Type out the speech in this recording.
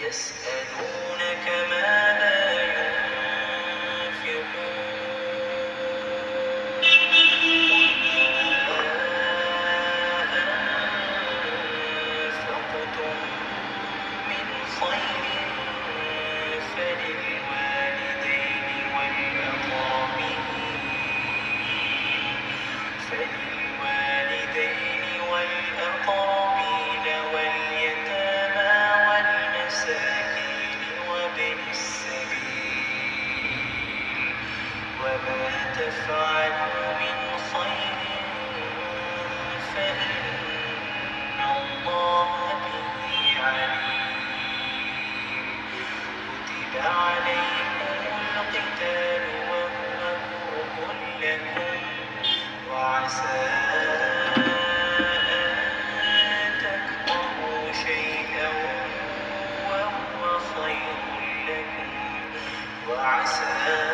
يسألونك ماذا ينفقون قل ما أنفقتم من خير فللوالدين والأقربين واليتامى والمساكين وابن السبيل وما تفعلوا من خير فإن الله به عليم كتب عليكم القتال وهو كره لكم وعسى أن تكرهوا شيئا وهو خير لكم وعسى